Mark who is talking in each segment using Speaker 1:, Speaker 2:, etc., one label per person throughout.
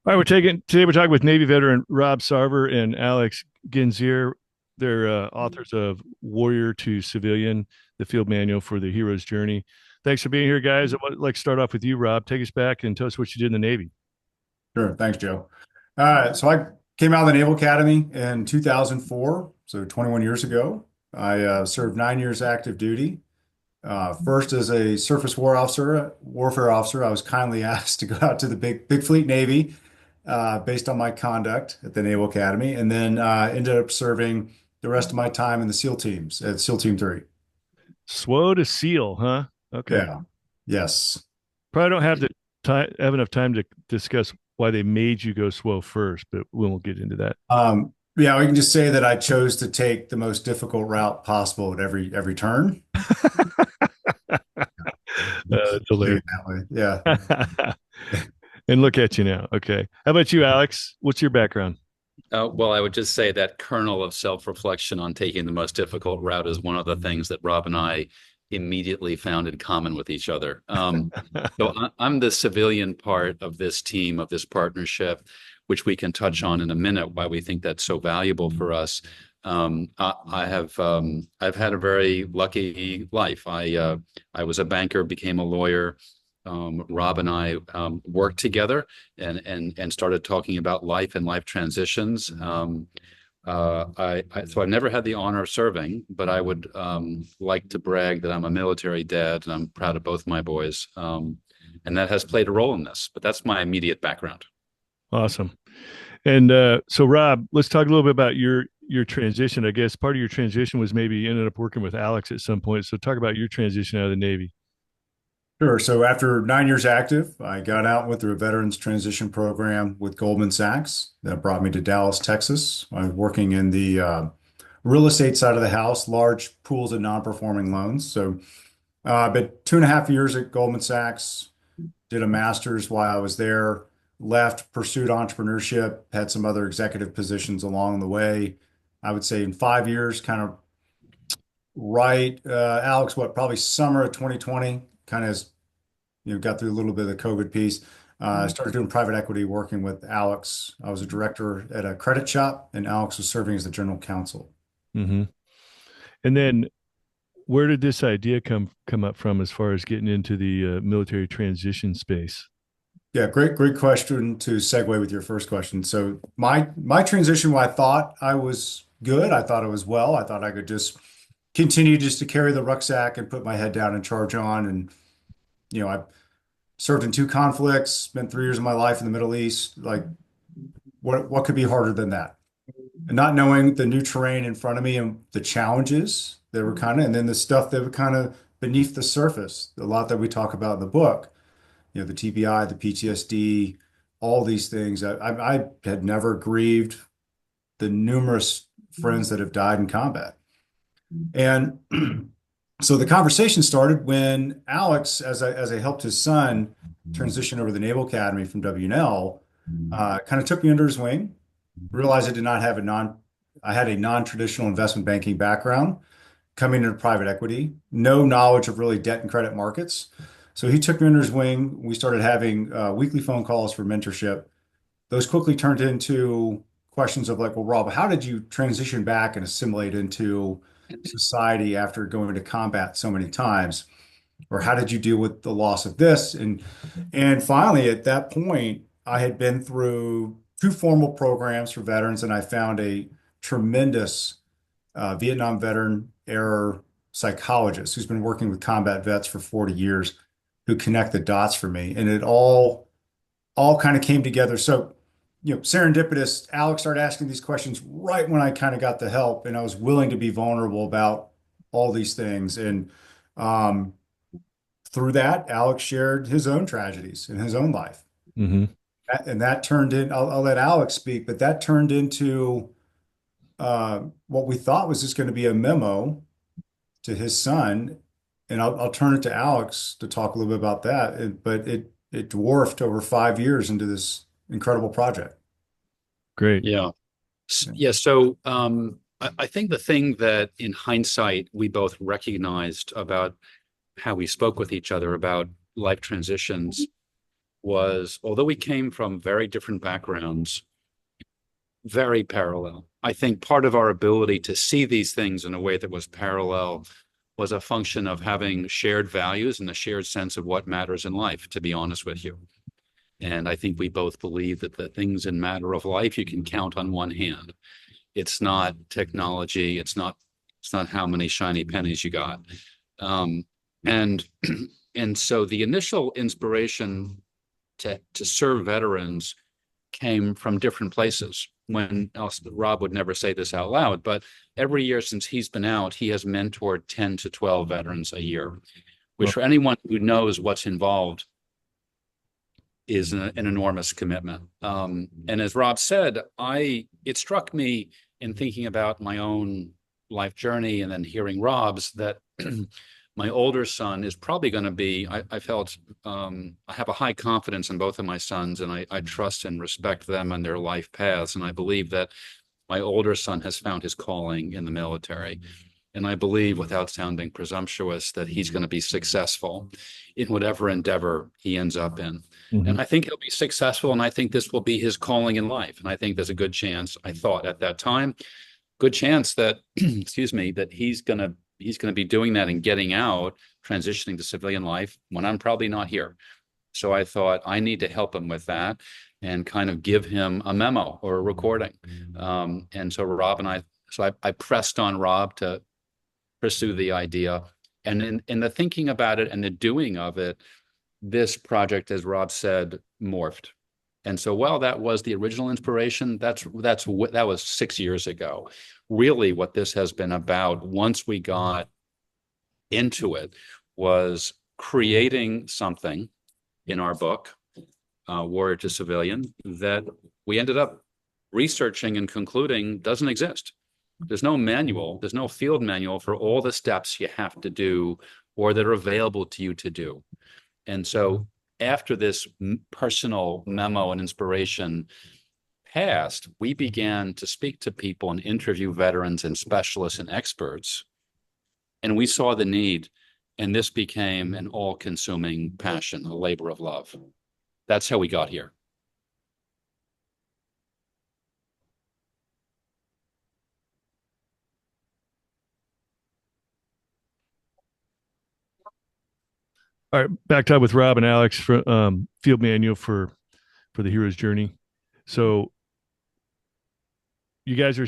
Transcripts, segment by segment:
Speaker 1: All right, we're talking with Navy veteran Rob Sarver and Alex Gendzier. They're authors of Warrior to Civilian, the field manual for the hero's journey. Thanks for being here, guys. I'd like to start off with you, Rob. Take us back and tell us what you did in the Navy.
Speaker 2: Sure. Thanks, Joe. So I came out of the Naval Academy in 2004, so 21 years ago. I served 9 years active duty. First as a surface warfare officer, I was kindly asked to go out to the big fleet Navy based on my conduct at the Naval Academy, and then ended up serving the rest of my time in the SEAL teams at SEAL Team 3.
Speaker 1: SWO to SEAL, huh? Okay.
Speaker 2: Yeah. Yes.
Speaker 1: Probably don't have the time have enough time to discuss why they made you go SWO first, but we won't get into that.
Speaker 2: Yeah, we can just say that I chose to take the most difficult route possible at every turn.
Speaker 1: It's
Speaker 2: Leave
Speaker 1: hilarious.
Speaker 2: it that way. Yeah.
Speaker 1: And look at you now. Okay. How about you, Alex? What's your background?
Speaker 3: Well, I would just say that kernel of self-reflection on taking the most difficult route is one of the things that Rob and I immediately found in common with each other. I'm the civilian part of this team, of this partnership, which we can touch on in a minute, why we think that's so valuable for us. I've had a very lucky life. I was a banker, became a lawyer. Rob and I worked together and started talking about life and life transitions. So I've never had the honor of serving, but I would like to brag that I'm a military dad and I'm proud of both my boys. And that has played a role in this, but that's my immediate background.
Speaker 1: Awesome. And so, Rob, let's talk a little bit about your transition. I guess part of your transition was maybe you ended up working with Alex at some point. So, talk about your transition out of the Navy.
Speaker 2: Sure. So after 9 years active, I got out and went through a veterans transition program with Goldman Sachs that brought me to Dallas, Texas. I was working in the real estate side of the house, large pools of non-performing loans. So, but 2.5 years at Goldman Sachs, did a master's while I was there, left, pursued entrepreneurship, had some other executive positions along the way. I would say in 5 years, kind of right, Alex, what, probably summer of 2020, kind of got through a little bit of the COVID piece. I started doing private equity, working with Alex. I was a director at a credit shop, and Alex was serving as the general counsel.
Speaker 1: Hmm. And then, where did this idea come up from as far as getting into the military transition space?
Speaker 2: Yeah, great question to segue with your first question. So my transition, well, I thought I was good. I thought it was well. I thought I could just continue just to carry the rucksack and put my head down and charge on. And I served in two conflicts, spent 3 years of my life in the Middle East. Like, what could be harder than that? And not knowing the new terrain in front of me and the challenges that were and then the stuff that were kind of beneath the surface, a lot that we talk about in the book, the TBI, the PTSD, all these things. I had never grieved the numerous friends that have died in combat. And so the conversation started when Alex, as I helped his son transition over to the Naval Academy from WNL, kind of took me under his wing. Realized I had a non-traditional investment banking background, coming into private equity, no knowledge of really debt and credit markets. So he took me under his wing. We started having weekly phone calls for mentorship. Those quickly turned into questions of like, well, Rob, how did you transition back and assimilate into society after going to combat so many times? Or how did you deal with the loss of this? And finally, at that point, I had been through two formal programs for veterans, and I found a tremendous Vietnam veteran era psychologist who's been working with combat vets for 40 years, who connect the dots for me. And it all kind of came together. So, serendipitous, Alex started asking these questions right when I kind of got the help and I was willing to be vulnerable about all these things. And um, through that, Alex shared his own tragedies in his own life.
Speaker 1: Hmm.
Speaker 2: And that turned in, I'll let Alex speak, but that turned into what we thought was just going to be a memo to his son. And I'll turn it to Alex to talk a little bit about that. But it dwarfed over 5 years into this incredible project.
Speaker 1: Great.
Speaker 3: Yeah.
Speaker 2: Yeah.
Speaker 3: Yeah. So I think the thing that in hindsight we both recognized about how we spoke with each other about life transitions was, although we came from very different backgrounds, very parallel. I think part of our ability to see these things in a way that was parallel was a function of having shared values and a shared sense of what matters in life, to be honest with you. And I think we both believe that the things in matter of life you can count on one hand. It's not technology. It's not how many shiny pennies you got. Um, and and so the initial inspiration to serve veterans came from different places. When else, Rob would never say this out loud, but every year since he's been out, he has mentored 10 to 12 veterans a year, which for anyone who knows what's involved is an enormous commitment. And as Rob said, it struck me in thinking about my own life journey and then hearing Rob's that my older son is probably going to be, I felt, I have a high confidence in both of my sons, and I trust and respect them and their life paths. And I believe that my older son has found his calling in the military. And I believe, without sounding presumptuous, that he's going to be successful in whatever endeavor he ends up in.
Speaker 1: Mm-hmm.
Speaker 3: And I think he'll be successful, and I think this will be his calling in life. And I think there's a good chance, I thought at that time, good chance that, excuse me, that he's going to be doing that and getting out, transitioning to civilian life when I'm probably not here. So I thought I need to help him with that and kind of give him a memo or a recording. And so I pressed on Rob to pursue the idea. And in the thinking about it and the doing of it, this project, as Rob said, morphed. And so while that was the original inspiration, that was 6 years ago. Really, what this has been about, once we got into it, was creating something in our book, Warrior to Civilian, that we ended up researching and concluding doesn't exist. There's no manual, there's no field manual for all the steps you have to do or that are available to you to do. And so after this personal memo and inspiration passed, we began to speak to people and interview veterans and specialists and experts. And we saw the need, and this became an all-consuming passion, a labor of love. That's how we got here.
Speaker 1: All right, back up with Rob and Alex for field manual for the hero's journey. So you guys are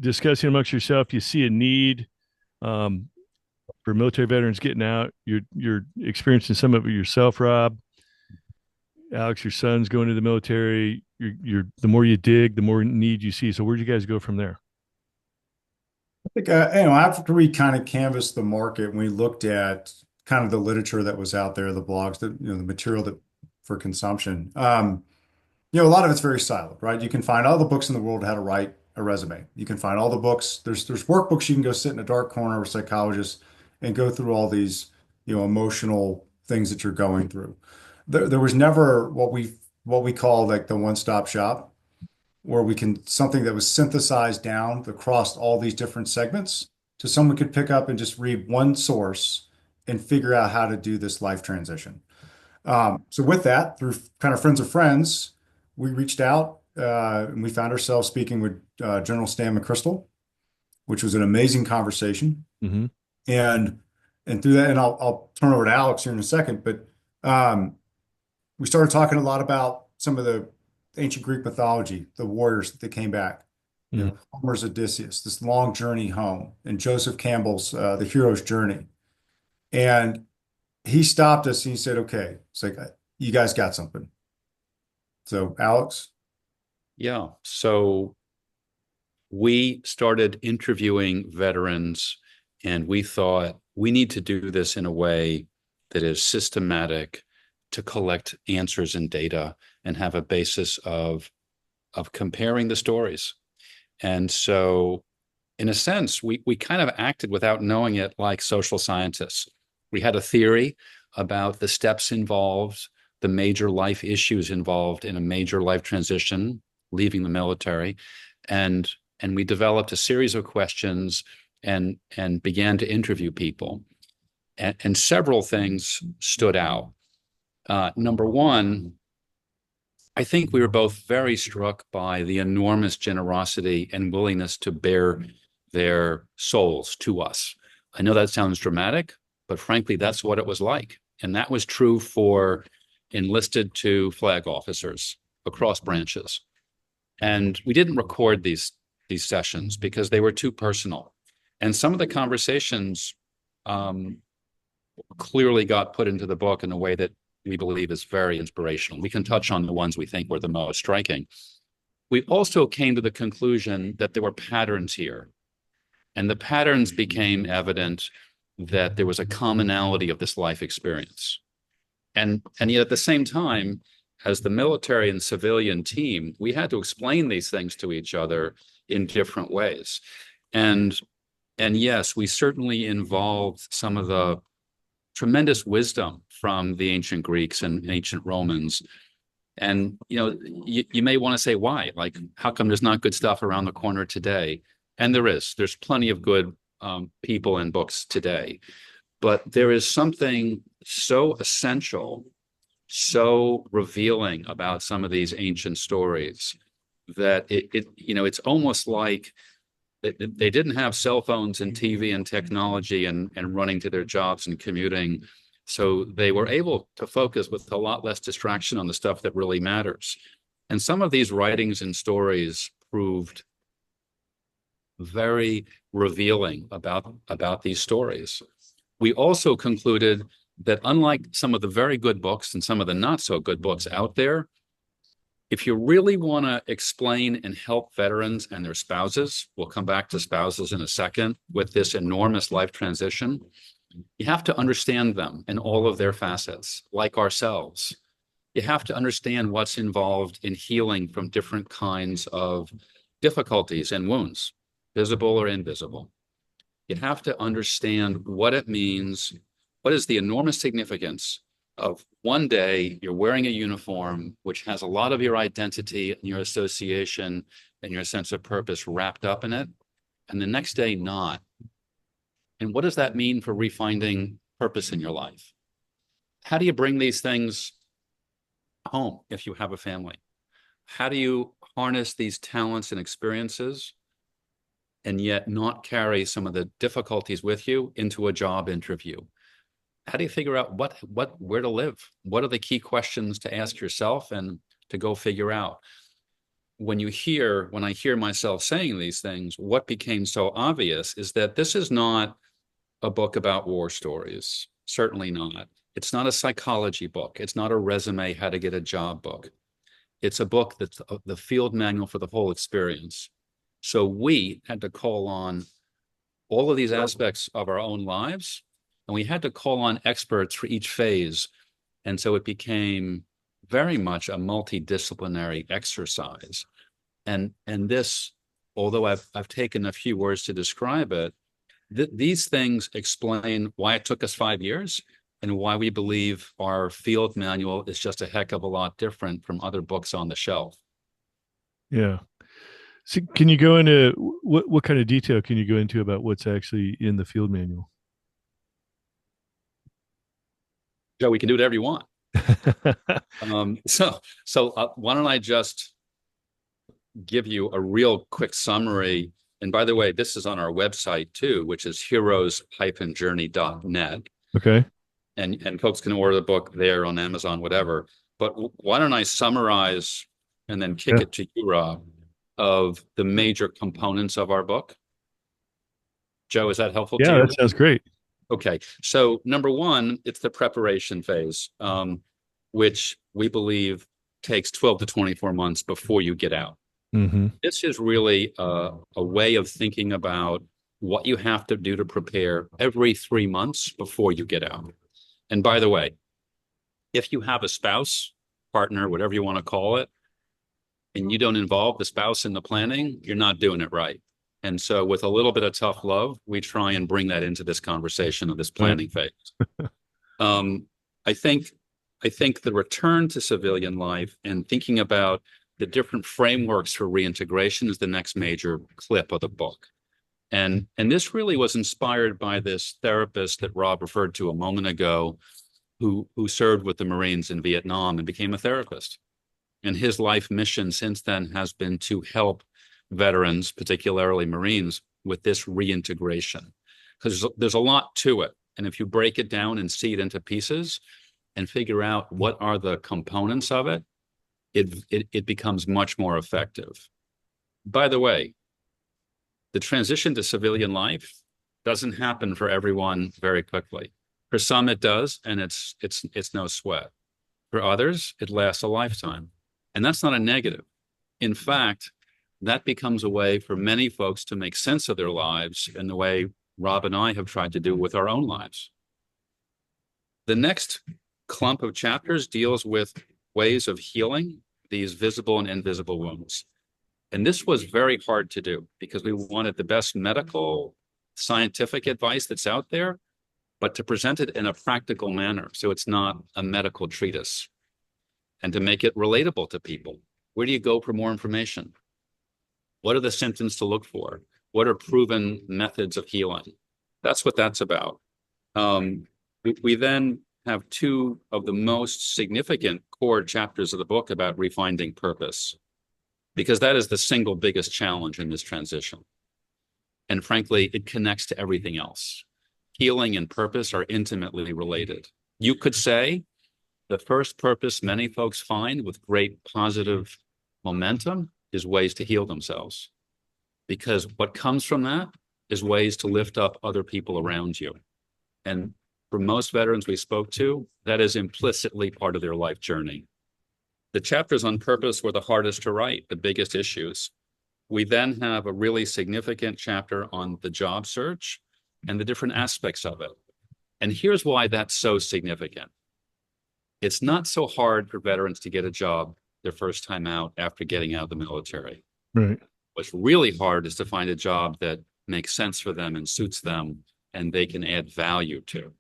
Speaker 1: discussing amongst yourself. You see a need for military veterans getting out. You're experiencing some of it yourself, Rob. Alex, your son's going to the military. You're the more you dig, the more need you see. So where'd you guys go from there?
Speaker 2: I think, after we kind of canvassed the market, and we looked at kind of the literature that was out there, the blogs, the material that for consumption. A lot of it's very siloed, right? You can find all the books in the world how to write a resume. You can find all the books. There's workbooks you can go sit in a dark corner with psychologists and go through all these, emotional things that you're going through. There was never what we call like the one-stop shop, where something that was synthesized down across all these different segments, so someone could pick up and just read one source and figure out how to do this life transition. So with that, through kind of friends of friends, we reached out and we found ourselves speaking with General Stan McChrystal, which was an amazing conversation.
Speaker 1: Mm-hmm.
Speaker 2: And through that, and I'll turn over to Alex here in a second, but we started talking a lot about some of the ancient Greek mythology, the warriors that came back.
Speaker 1: Mm-hmm.
Speaker 2: Homer's Odysseus, this long journey home, and Joseph Campbell's The Hero's Journey. And he stopped us and he said, okay, it's like, you guys got something. So Alex?
Speaker 3: Yeah. So we started interviewing veterans, and we thought we need to do this in a way that is systematic to collect answers and data and have a basis of comparing the stories. And so in a sense, we kind of acted without knowing it like social scientists. We had a theory about the steps involved, the major life issues involved in a major life transition, leaving the military. And we developed a series of questions and began to interview people. And several things stood out. Number one, I think we were both very struck by the enormous generosity and willingness to bare their souls to us. I know that sounds dramatic, but frankly, that's what it was like. And that was true for enlisted to flag officers across branches. And we didn't record these sessions because they were too personal. And some of the conversations clearly got put into the book in a way that we believe is very inspirational. We can touch on the ones we think were the most striking. We also came to the conclusion that there were patterns here. And the patterns became evident that there was a commonality of this life experience. And yet at the same time, as the military and civilian team, we had to explain these things to each other in different ways. And yes, we certainly involved some of the tremendous wisdom from the ancient Greeks and ancient Romans. And you may want to say why, like how come there's not good stuff around the corner today? And there's plenty of good people and books today, but there is something so essential, so revealing about some of these ancient stories that it's almost like they didn't have cell phones and TV and technology and running to their jobs and commuting. So they were able to focus with a lot less distraction on the stuff that really matters. And some of these writings and stories proved very revealing about these stories. We also concluded that unlike some of the very good books and some of the not so good books out there, if you really want to explain and help veterans and their spouses, we'll come back to spouses in a second, with this enormous life transition, you have to understand them in all of their facets, like ourselves. You have to understand what's involved in healing from different kinds of difficulties and wounds, visible or invisible. You have to understand what it means, what is the enormous significance of one day you're wearing a uniform, which has a lot of your identity and your association and your sense of purpose wrapped up in it, and the next day not. And what does that mean for refinding purpose in your life? How do you bring these things home if you have a family? How do you harness these talents and experiences and yet not carry some of the difficulties with you into a job interview? How do you figure out where to live? What are the key questions to ask yourself and to go figure out? When I hear myself saying these things, what became so obvious is that this is not a book about war stories. Certainly not. It's not a psychology book. It's not a resume, how to get a job book. It's a book that's the field manual for the whole experience. So we had to call on all of these aspects of our own lives, and we had to call on experts for each phase. And so it became very much a multidisciplinary exercise. And this, although I've taken a few words to describe it, these things explain why it took us 5 years and why we believe our field manual is just a heck of a lot different from other books on the shelf.
Speaker 1: Yeah. So can you go into what kind of detail can you go into about what's actually in the field manual?
Speaker 3: Joe, we can do whatever you want. So why don't I just give you a real quick summary. And by the way, this is on our website too, which is heroes-journey.net.
Speaker 1: Okay.
Speaker 3: And folks can order the book there on Amazon, whatever. But why don't I summarize and then kick it to you, Rob, of the major components of our book? Joe, is that helpful to you?
Speaker 1: Yeah, that sounds great.
Speaker 3: Okay. So number one, it's the preparation phase, which we believe takes 12 to 24 months before you get out.
Speaker 1: Mm-hmm.
Speaker 3: This is really a way of thinking about what you have to do to prepare every 3 months before you get out. And by the way, if you have a spouse, partner, whatever you want to call it, and you don't involve the spouse in the planning, you're not doing it right. And so with a little bit of tough love, we try and bring that into this conversation of this planning phase. I think the return to civilian life and thinking about the different frameworks for reintegration is the next major clip of the book. And this really was inspired by this therapist that Rob referred to a moment ago, who served with the Marines in Vietnam and became a therapist. And his life mission since then has been to help veterans, particularly Marines, with this reintegration. Because there's a lot to it. And if you break it down and see it into pieces and figure out what are the components of it, it becomes much more effective. By the way, the transition to civilian life doesn't happen for everyone very quickly. For some, it does, and it's no sweat. For others, it lasts a lifetime. And that's not a negative. In fact, that becomes a way for many folks to make sense of their lives in the way Rob and I have tried to do with our own lives. The next clump of chapters deals with ways of healing these visible and invisible wounds. And this was very hard to do because we wanted the best medical, scientific advice that's out there, but to present it in a practical manner so it's not a medical treatise, and to make it relatable to people. Where do you go for more information? What are the symptoms to look for? What are proven methods of healing? That's what that's about. We then have two of the most significant core chapters of the book about refinding purpose, because that is the single biggest challenge in this transition. And frankly, it connects to everything else. Healing and purpose are intimately related. You could say the first purpose many folks find with great positive momentum is ways to heal themselves, because what comes from that is ways to lift up other people around you. And for most veterans we spoke to, that is implicitly part of their life journey. The chapters on purpose were the hardest to write, the biggest issues. We then have a really significant chapter on the job search and the different aspects of it. And here's why that's so significant. It's not so hard for veterans to get a job their first time out after getting out of the military.
Speaker 1: Right.
Speaker 3: What's really hard is to find a job that makes sense for them and suits them and they can add value to.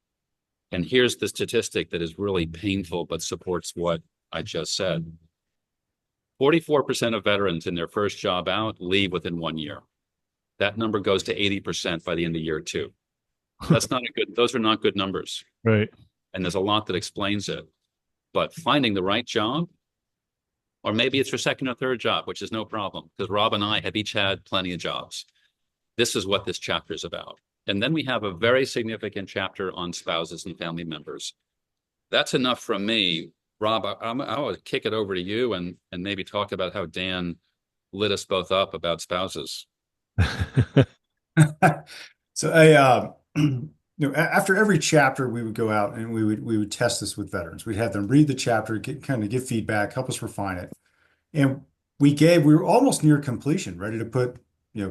Speaker 3: And here's the statistic that is really painful but supports what I just said. 44% of veterans in their first job out leave within 1 year. That number goes to 80% by the end of year 2. Those are not good numbers.
Speaker 1: Right.
Speaker 3: And there's a lot that explains it. But finding the right job, or maybe it's your second or third job, which is no problem, because Rob and I have each had plenty of jobs. This is what this chapter is about. And then we have a very significant chapter on spouses and family members. That's enough from me. Rob, I'll kick it over to you and maybe talk about how Dan lit us both up about spouses.
Speaker 2: So after every chapter, we would go out and we would test this with veterans. We'd have them read the chapter, give feedback, help us refine it. And we were almost near completion, ready to put,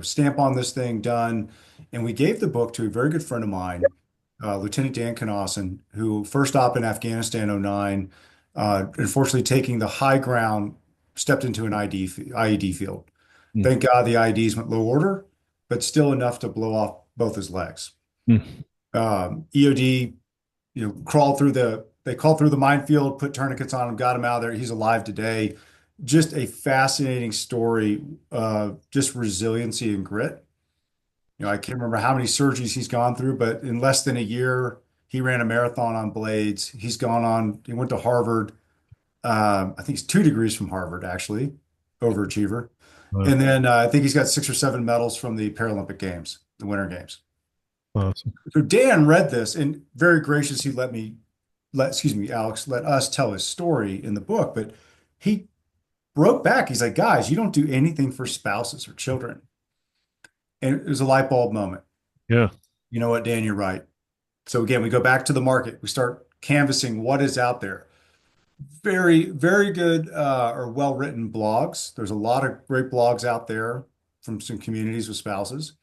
Speaker 2: stamp on this thing, done. And we gave the book to a very good friend of mine, Lieutenant Dan Knausen, who first op in Afghanistan 2009, unfortunately taking the high ground, stepped into an IED field.
Speaker 1: Mm.
Speaker 2: Thank God the IEDs went low order, but still enough to blow off both his legs.
Speaker 1: Mm.
Speaker 2: EOD, crawled through the minefield, put tourniquets on him, got him out of there. He's alive today. Just a fascinating story of just resiliency and grit. I can't remember how many surgeries he's gone through, but in less than a year, he ran a marathon on blades. He went to Harvard. I think he's 2 degrees from Harvard, actually, overachiever.
Speaker 1: Wow.
Speaker 2: And then I think he's got 6 or 7 medals from the Paralympic Games, the Winter Games.
Speaker 1: Awesome.
Speaker 2: So Dan read this and very graciously Alex, let us tell his story in the book, but he broke back. He's like, guys, you don't do anything for spouses or children. And it was a light bulb moment.
Speaker 1: Yeah.
Speaker 2: You know what, Dan, you're right. So again, we go back to the market. We start canvassing what is out there. Very, very good or well-written blogs. There's a lot of great blogs out there from some communities with spouses.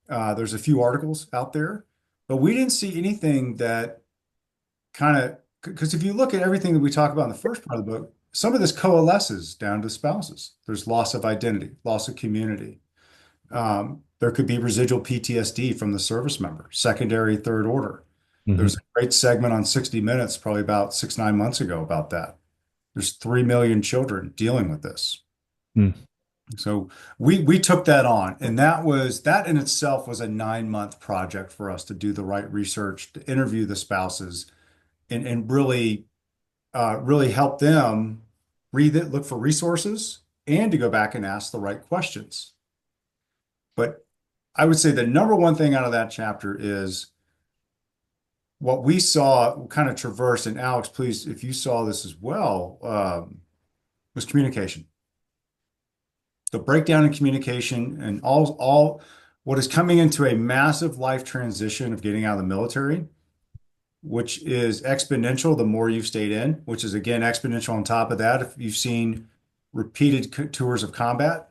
Speaker 2: There's a few articles out there, but we didn't see anything that because if you look at everything that we talk about in the first part of the book, some of this coalesces down to spouses. There's loss of identity, loss of community. There could be residual PTSD from the service member, secondary, third order.
Speaker 1: Mm-hmm.
Speaker 2: There's a great segment on 60 Minutes, probably about 6-9 months ago about that. There's 3 million children dealing with this.
Speaker 1: Mm.
Speaker 2: So we took that on, and that in itself was a 9-month project for us to do the right research, to interview the spouses, and really help them read it, look for resources, and to go back and ask the right questions. But I would say the number one thing out of that chapter is what we saw kind of traverse, and Alex, please, if you saw this as well, was communication. The breakdown in communication and all what is coming into a massive life transition of getting out of the military, which is exponential the more you've stayed in, which is again exponential on top of that. If you've seen repeated tours of combat,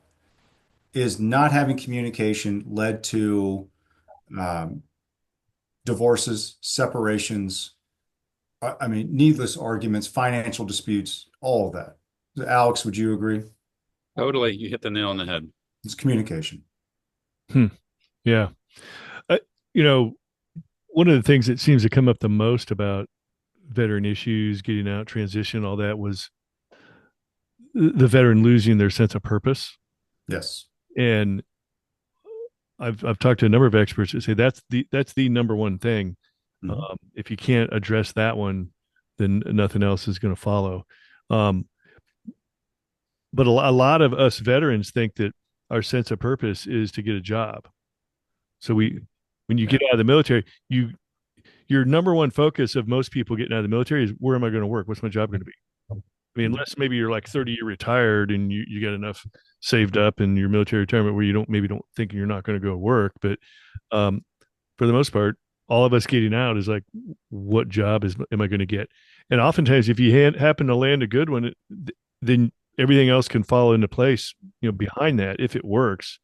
Speaker 2: is not having communication led to um, divorces, separations, I mean, needless arguments, financial disputes, all of that. Alex, would you agree?
Speaker 3: Totally. You hit the nail on the head.
Speaker 2: It's communication.
Speaker 1: Hmm. Yeah. Uh, you know, one of the things that seems to come up the most about veteran issues, getting out, transition, all that was the veteran losing their sense of purpose.
Speaker 2: Yes.
Speaker 1: And I've talked to a number of experts that say that's the number one thing.
Speaker 2: Mhm.
Speaker 1: If you can't address that one, then nothing else is going to follow. Um, but a lot of us veterans think that our sense of purpose is to get a job. So when you
Speaker 2: Yeah.
Speaker 1: get out of the military, your number one focus of most people getting out of the military is where am I going to work? What's my job going to be? I mean,
Speaker 2: Mhm.
Speaker 1: unless maybe you're like 30-year retired and you got enough saved up in your military retirement where you don't think you're not going to go work. But um, for the most part, all of us getting out is like, what job am I going to get? And oftentimes, if you happen to land a good one, then everything else can fall into place, behind that if it works.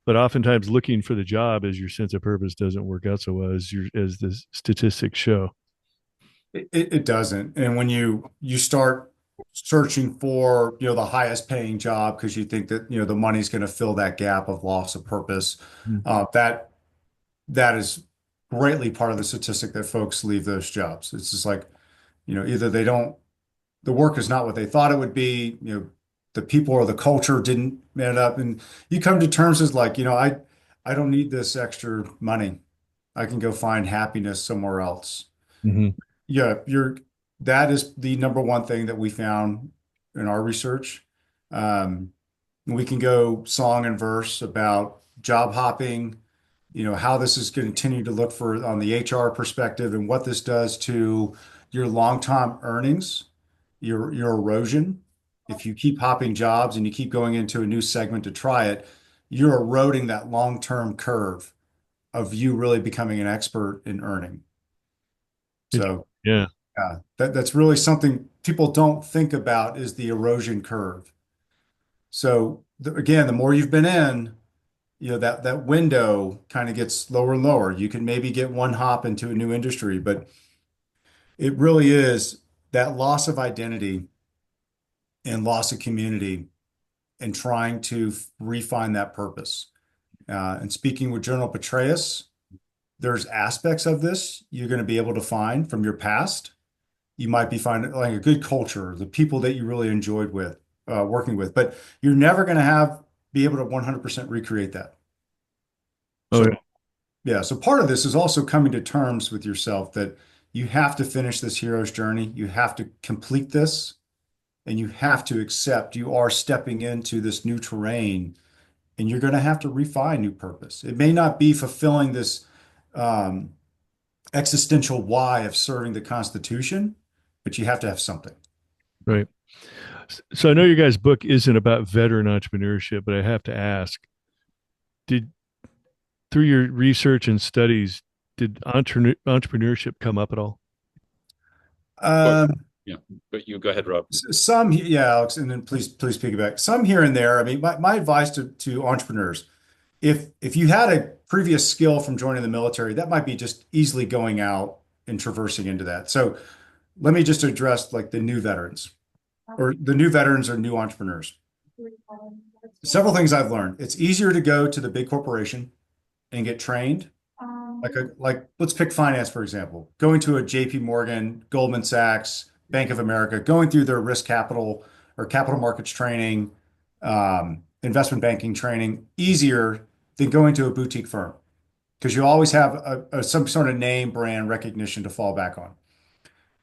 Speaker 1: But oftentimes, looking for the job as your sense of purpose doesn't work out so well as the statistics show.
Speaker 2: It doesn't. And when you start searching for, the highest paying job because you think that, the money's going to fill that gap of loss of purpose,
Speaker 1: Mm.
Speaker 2: that is greatly part of the statistic that folks leave those jobs. It's just like, either the work is not what they thought it would be, the people or the culture didn't end up, and you come to terms as like, I don't need this extra money. I can go find happiness somewhere else.
Speaker 1: Mm-hmm.
Speaker 2: Yeah, that is the number one thing that we found in our research. Um, we can go song and verse about job hopping, how this is going to continue to look for on the HR perspective and what this does to your long-term earnings, your erosion. If you keep hopping jobs and you keep going into a new segment to try it, you're eroding that long-term curve of you really becoming an expert in earning. So
Speaker 1: Yeah.
Speaker 2: yeah, that's really something people don't think about is the erosion curve. So again, the more you've been in, that window kind of gets lower and lower. You can maybe get one hop into a new industry, but it really is that loss of identity and loss of community and trying to refine that purpose. And speaking with General Petraeus, there's aspects of this you're going to be able to find from your past. You might be finding like a good culture, the people that you really enjoyed working with, but you're never going to be able to 100% recreate that.
Speaker 1: Oh,
Speaker 2: So
Speaker 1: yeah.
Speaker 2: yeah, so part of this is also coming to terms with yourself that you have to finish this hero's journey. You have to complete this and you have to accept you are stepping into this new terrain and you're going to have to refine new purpose. It may not be fulfilling this um, existential why of serving the Constitution, but you have to have something.
Speaker 1: Right. So I know your guys' book isn't about veteran entrepreneurship, but I have to ask, did through your research and studies, did entrepreneurship come up at all?
Speaker 3: But
Speaker 2: Um,
Speaker 3: yeah, but you go ahead, Rob.
Speaker 2: some, yeah, Alex, and then please piggyback. Some here and there. I mean, my advice to entrepreneurs, if you had a previous skill from joining the military, that might be just easily going out and traversing into that. So let me just address like the new veterans or the new veterans or new entrepreneurs. Several things I've learned. It's easier to go to the big corporation and get trained. Like let's pick finance, for example. Going to a JP Morgan, Goldman Sachs, Bank of America, going through their risk capital or capital markets training, investment banking training, easier than going to a boutique firm because you always have some sort of name brand recognition to fall back on.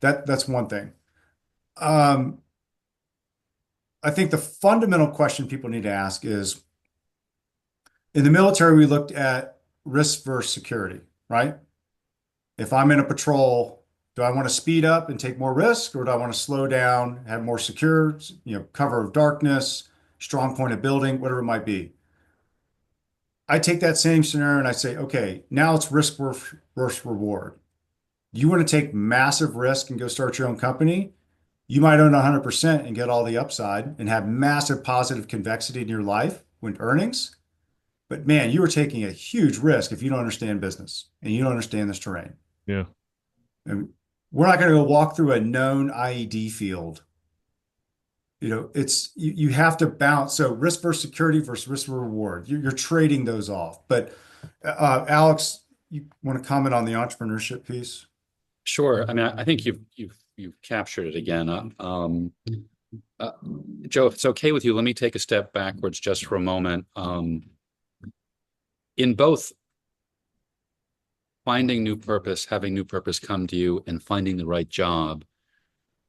Speaker 2: That's one thing. Um, I think the fundamental question people need to ask is, in the military, we looked at risk versus security, right? If I'm in a patrol, do I want to speed up and take more risk, or do I want to slow down, have more secure, cover of darkness, strong point of building, whatever it might be? I take that same scenario and I say, okay, now it's risk versus reward. You want to take massive risk and go start your own company? You might own 100% and get all the upside and have massive positive convexity in your life with earnings. But man, you are taking a huge risk if you don't understand business and you don't understand this terrain.
Speaker 1: Yeah.
Speaker 2: And we're not going to go walk through a known IED field. It's you have to balance. So risk versus security versus risk reward. You're trading those off. But Alex, you want to comment on the entrepreneurship piece?
Speaker 3: Sure. I mean, I think you've captured it again. Uh, Joe, if it's okay with you, let me take a step backwards just for a moment. In both finding new purpose, having new purpose come to you, and finding the right job,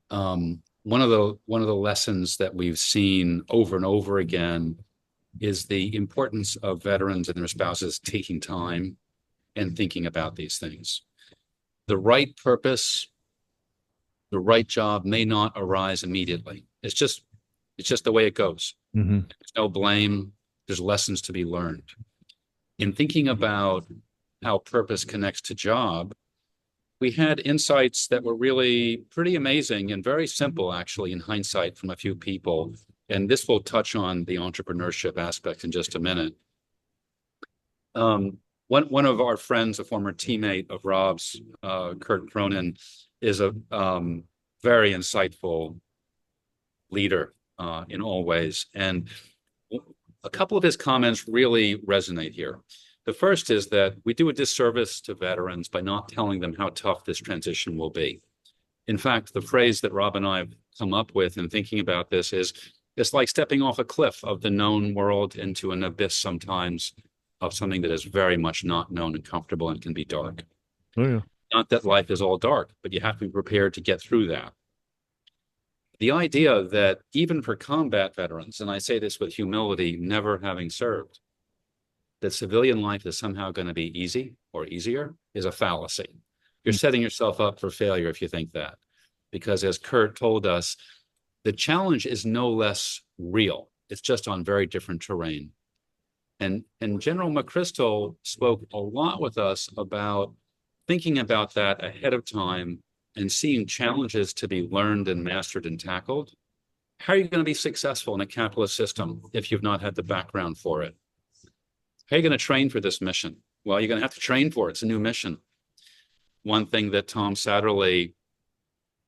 Speaker 3: one of the lessons that we've seen over and over again is the importance of veterans and their spouses taking time and thinking about these things. The right purpose, the right job may not arise immediately. It's just the way it goes.
Speaker 1: Mm-hmm.
Speaker 3: There's no blame. There's lessons to be learned. In thinking about how purpose connects to job, we had insights that were really pretty amazing and very simple, actually, in hindsight from a few people. And this will touch on the entrepreneurship aspect in just a minute. One of our friends, a former teammate of Rob's, Kurt Cronin, is a very insightful leader in all ways. And a couple of his comments really resonate here. The first is that we do a disservice to veterans by not telling them how tough this transition will be. In fact, the phrase that Rob and I have come up with in thinking about this is, it's like stepping off a cliff of the known world into an abyss sometimes of something that is very much not known and comfortable and can be dark.
Speaker 1: Oh yeah.
Speaker 3: Not that life is all dark, but you have to be prepared to get through that. The idea that even for combat veterans, and I say this with humility, never having served, that civilian life is somehow going to be easy or easier is a fallacy. You're setting yourself up for failure if you think that. Because as Kurt told us, the challenge is no less real. It's just on very different terrain. And General McChrystal spoke a lot with us about thinking about that ahead of time and seeing challenges to be learned and mastered and tackled. How are you going to be successful in a capitalist system if you've not had the background for it? How are you going to train for this mission? Well, you're going to have to train for it. It's a new mission. One thing that Tom Satterley,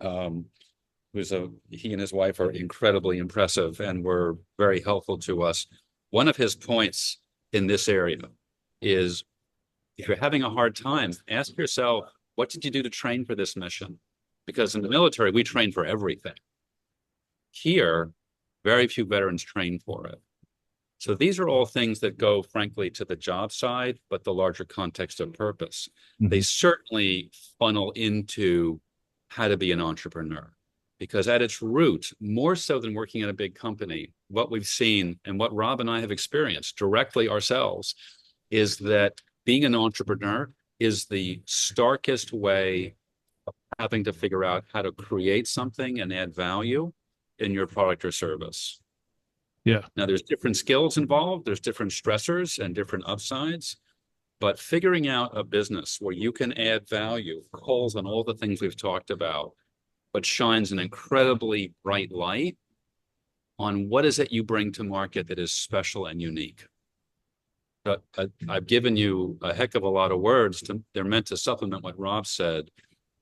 Speaker 3: he and his wife are incredibly impressive and were very helpful to us. One of his points in this area is, if you're having a hard time, ask yourself, what did you do to train for this mission? Because in the military, we train for everything. Here, very few veterans train for it. So these are all things that go, frankly, to the job side, but the larger context of purpose. Mm-hmm. They certainly funnel into how to be an entrepreneur. Because at its root, more so than working at a big company, what we've seen and what Rob and I have experienced directly ourselves is that being an entrepreneur is the starkest way of having to figure out how to create something and add value in your product or service.
Speaker 1: Yeah.
Speaker 3: Now, there's different skills involved. There's different stressors and different upsides. But figuring out a business where you can add value calls on all the things we've talked about, but shines an incredibly bright light on what is it you bring to market that is special and unique. But I've given you a heck of a lot of words. They're meant to supplement what Rob said.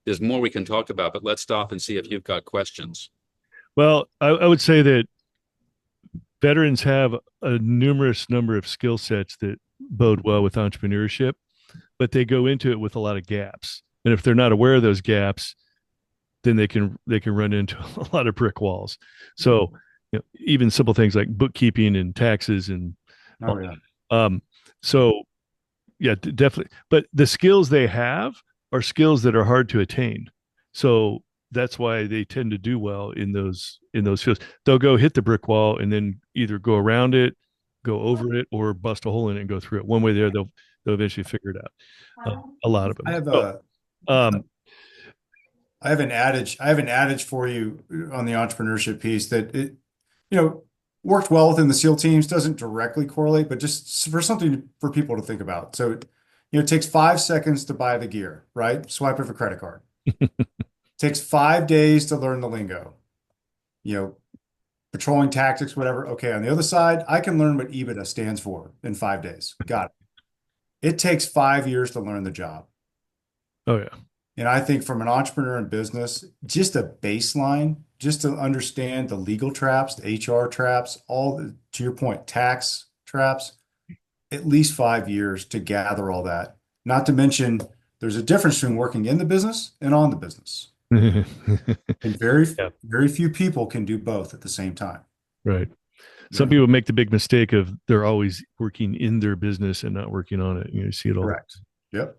Speaker 3: There's more we can talk about, but let's stop and see if you've got questions.
Speaker 1: Well, I would say that veterans have a numerous number of skill sets that bode well with entrepreneurship, but they go into it with a lot of gaps. And if they're not aware of those gaps, then they can run into a lot of brick walls. So, even simple things like bookkeeping and taxes and so yeah, definitely. But the skills they have are skills that are hard to attain. So that's why they tend to do well in those fields. They'll go hit the brick wall and then either go around it, go over it, or bust a hole in it and go through it. One way there, they'll eventually figure it out. A lot of them.
Speaker 2: I have
Speaker 1: So,
Speaker 2: a
Speaker 1: um,
Speaker 2: I have an adage. I have an adage for you on the entrepreneurship piece that it, you know, worked well within the SEAL teams, doesn't directly correlate, but just for something for people to think about. So, it takes 5 seconds to buy the gear, right? Swipe of a credit card. Takes 5 days to learn the lingo. Patrolling tactics, whatever. Okay, on the other side, I can learn what EBITDA stands for in 5 days. Got it. It takes 5 years to learn the job.
Speaker 1: oh yeah.
Speaker 2: And I think from an entrepreneur in business, just a baseline, just to understand the legal traps, the HR traps, to your point, tax traps, at least 5 years to gather all that. Not to mention, there's a difference between working in the business and on the business. And
Speaker 1: Yeah.
Speaker 2: very few people can do both at the same time.
Speaker 1: Right. Some people make the big mistake of they're always working in their business and not working on it. You see it all.
Speaker 2: Correct. Yep.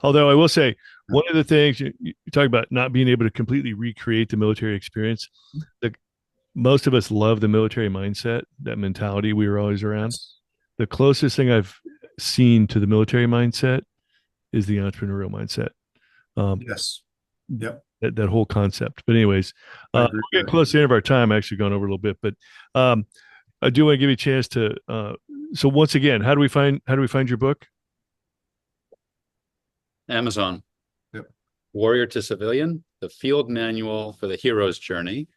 Speaker 1: Although I will say, one of the things you talk about not being able to completely recreate the military experience, most of us love the military mindset, that mentality we were always around. The closest thing I've seen to the military mindset is the entrepreneurial mindset.
Speaker 2: Yes. Yep.
Speaker 1: That whole concept. But anyways, we're getting close to the end of our time. Actually, gone over a little bit, but I do want to give you a chance to. So once again, how do we find your book?
Speaker 3: Amazon.
Speaker 2: Yep.
Speaker 3: Warrior to Civilian, the field manual for the hero's journey.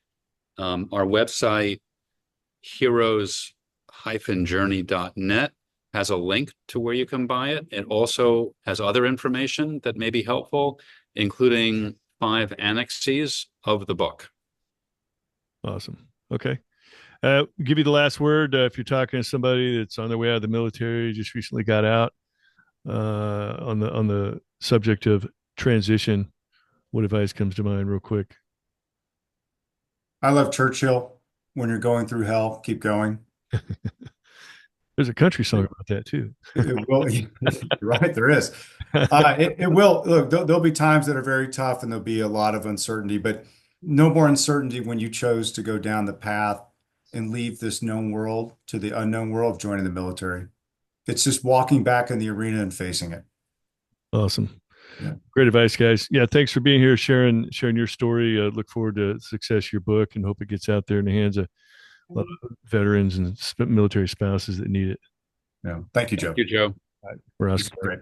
Speaker 3: Our website, heroes-journey.net, has a link to where you can buy it. It also has other information that may be helpful, including 5 annexes of the book.
Speaker 1: Awesome. Okay. Give you the last word. If you're talking to somebody that's on their way out of the military, just recently got out, on the subject of transition, what advice comes to mind real quick?
Speaker 2: I love Churchill. When you're going through hell, keep going.
Speaker 1: There's a country song about that too.
Speaker 2: It will. You're right, there is. It will. Look, there'll be times that are very tough and there'll be a lot of uncertainty, but no more uncertainty when you chose to go down the path and leave this known world to the unknown world of joining the military. It's just walking back in the arena and facing it.
Speaker 1: Awesome.
Speaker 2: Yeah.
Speaker 1: Great advice, guys. Yeah, thanks for being here, sharing your story. Look forward to the success of your book and hope it gets out there in the hands of a lot of veterans and military spouses that need it.
Speaker 2: Yeah. Thank you, Joe.
Speaker 3: Thank you, Joe.
Speaker 1: We're awesome.
Speaker 2: Great.